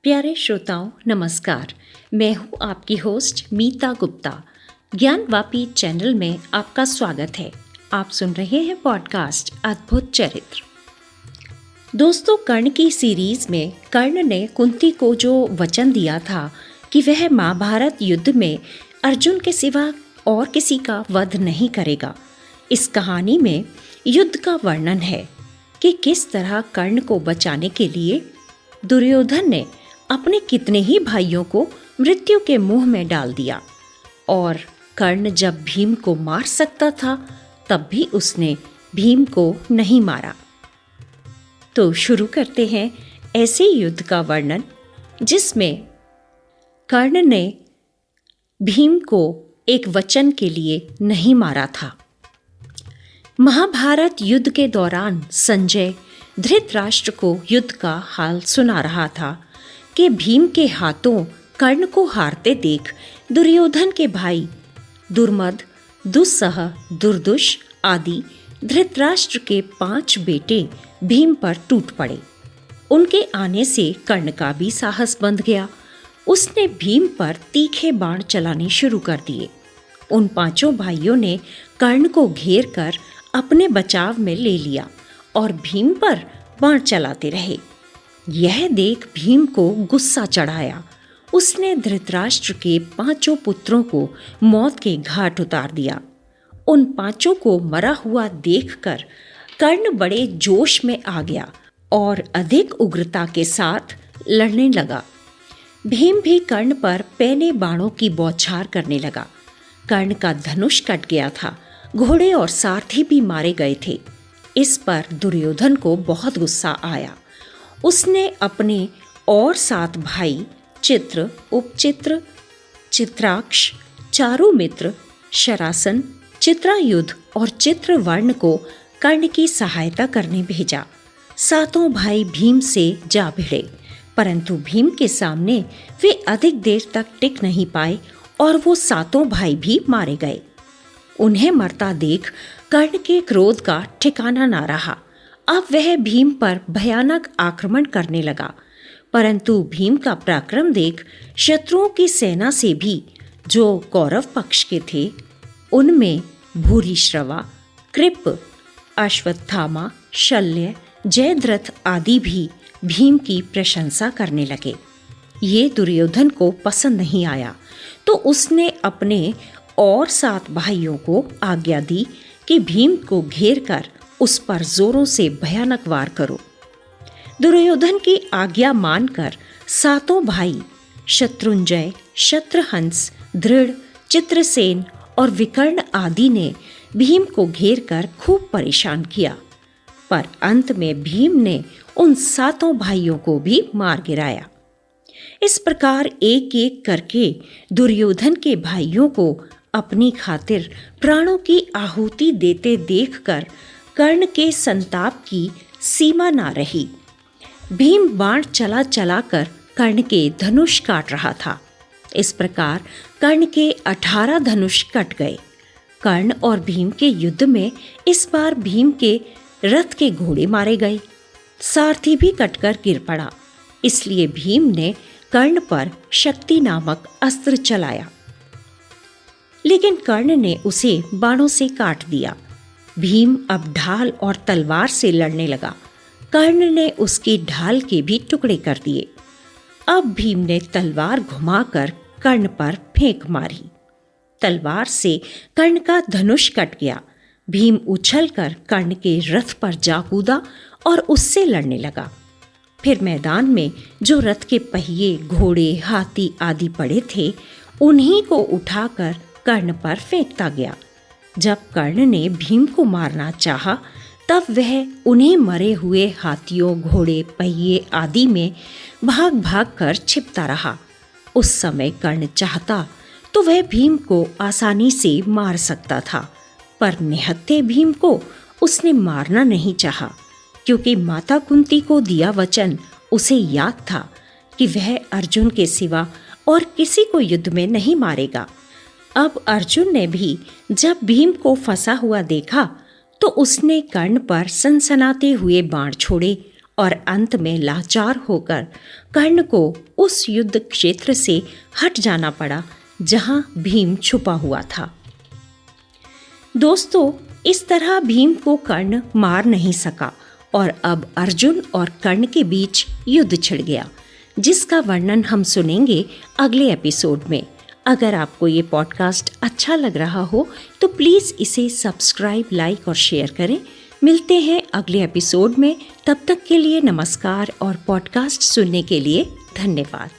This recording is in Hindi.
प्यारे श्रोताओं नमस्कार। मैं हूँ आपकी होस्ट मीता गुप्ता। ज्ञानवापी चैनल में आपका स्वागत है। आप सुन रहे हैं पॉडकास्ट अद्भुत चरित्र। दोस्तों, कर्ण की सीरीज में कर्ण ने कुंती को जो वचन दिया था कि वह महाभारत युद्ध में अर्जुन के सिवा और किसी का वध नहीं करेगा, इस कहानी में युद्ध का वर्णन है कि किस तरह कर्ण को बचाने के लिए दुर्योधन ने अपने कितने ही भाइयों को मृत्यु के मुंह में डाल दिया और कर्ण जब भीम को मार सकता था तब भी उसने भीम को नहीं मारा। तो शुरू करते हैं ऐसे युद्ध का वर्णन जिसमें कर्ण ने भीम को एक वचन के लिए नहीं मारा था। महाभारत युद्ध के दौरान संजय धृतराष्ट्र को युद्ध का हाल सुना रहा था कि भीम के हाथों कर्ण को हारते देख दुर्योधन के भाई दुर्मद, दुस्सह, दुर्दुष आदि धृतराष्ट्र के 5 बेटे भीम पर टूट पड़े। उनके आने से कर्ण का भी साहस बंध गया। उसने भीम पर तीखे बाण चलाने शुरू कर दिए। उन 5 भाइयों ने कर्ण को घेर कर अपने बचाव में ले लिया और भीम पर बाण चलाते रहे। यह देख भीम को गुस्सा चढ़ाया। उसने धृतराष्ट्र के 5 पुत्रों को मौत के घाट उतार दिया। उन 5 को मरा हुआ देखकर कर्ण बड़े जोश में आ गया और अधिक उग्रता के साथ लड़ने लगा। भीम भी कर्ण पर पैने बाणों की बौछार करने लगा। कर्ण का धनुष कट गया था। घोड़े और सारथी भी मारे गए थे। इस पर दुर्योधन को बहुत गुस्सा आया। उसने अपने और 7 भाई चित्र, उपचित्र, चित्राक्ष, चारुमित्र, शरासन, चित्रायुध और चित्रवर्ण को कर्ण की सहायता करने भेजा। 7 भाई भीम से जा भिड़े, परंतु भीम के सामने वे अधिक देर तक टिक नहीं पाए और वो 7 भाई भी मारे गए। उन्हें मरता देख कर्ण के क्रोध का ठिकाना ना रहा। अब वह भीम पर भयानक आक्रमण करने लगा, परंतु भीम का पराक्रम देख शत्रुओं की सेना से भी जो कौरव पक्ष के थे, उनमें भूरिश्रवा, कृप, अश्वत्थामा, शल्य, जयद्रथ आदि भी भीम की प्रशंसा करने लगे। ये दुर्योधन को पसंद नहीं आया, तो उसने अपने और 7 भाइयों को आज्ञा दी कि भीम को घेर कर उस पर जोरों से भयानक वार करो। दुर्योधन की आज्ञा मानकर 7 भाई शत्रुंजय, शत्रहंस, दृढ़, चित्रसेन और विकर्ण आदि ने भीम को घेर कर खूब परेशान किया, पर अंत में भीम ने उन 7 भाइयों को भी मार गिराया। इस प्रकार एक एक करके दुर्योधन के भाइयों को अपनी खातिर प्राणों की आहुति देते देखकर कर्ण के संताप की सीमा ना रही। भीम बाण चला चला कर कर्ण के धनुष काट रहा था। इस प्रकार कर्ण के 18 धनुष कट गए। कर्ण और भीम के युद्ध में इस बार भीम के रथ के घोड़े मारे गए। सारथी भी कटकर गिर पड़ा। इसलिए भीम ने कर्ण पर शक्ति नामक अस्त्र चलाया, लेकिन कर्ण ने उसे बाणों से काट दिया। भीम अब ढाल और तलवार से लड़ने लगा। कर्ण ने उसकी ढाल के भी टुकड़े कर दिए। अब भीम ने तलवार घुमाकर कर्ण पर फेंक मारी। तलवार से कर्ण का धनुष कट गया। भीम उछलकर कर्ण के रथ पर जा कूदा और उससे लड़ने लगा। फिर मैदान में जो रथ के पहिए, घोड़े, हाथी आदि पड़े थे, उन्हीं को उठाकर कर्ण पर फेंकता गया। जब कर्ण ने भीम को मारना चाहा, तब वह उन्हें मरे हुए हाथियों, घोड़े, पहिए आदि में भाग भाग कर छिपता रहा। उस समय कर्ण चाहता तो वह भीम को आसानी से मार सकता था, पर निहत्थे भीम को उसने मारना नहीं चाहा, क्योंकि माता कुंती को दिया वचन उसे याद था कि वह अर्जुन के सिवा और किसी को युद्ध में नहीं मारेगा। अब अर्जुन ने भी जब भीम को फंसा हुआ देखा तो उसने कर्ण पर सनसनाते हुए बाण छोड़े और अंत में लाचार होकर कर्ण को उस युद्ध क्षेत्र से हट जाना पड़ा जहां भीम छुपा हुआ था। दोस्तों, इस तरह भीम को कर्ण मार नहीं सका और अब अर्जुन और कर्ण के बीच युद्ध छिड़ गया, जिसका वर्णन हम सुनेंगे अगले एपिसोड में। अगर आपको ये पॉडकास्ट अच्छा लग रहा हो तो प्लीज़ इसे सब्सक्राइब, लाइक और शेयर करें। मिलते हैं अगले एपिसोड में। तब तक के लिए नमस्कार और पॉडकास्ट सुनने के लिए धन्यवाद।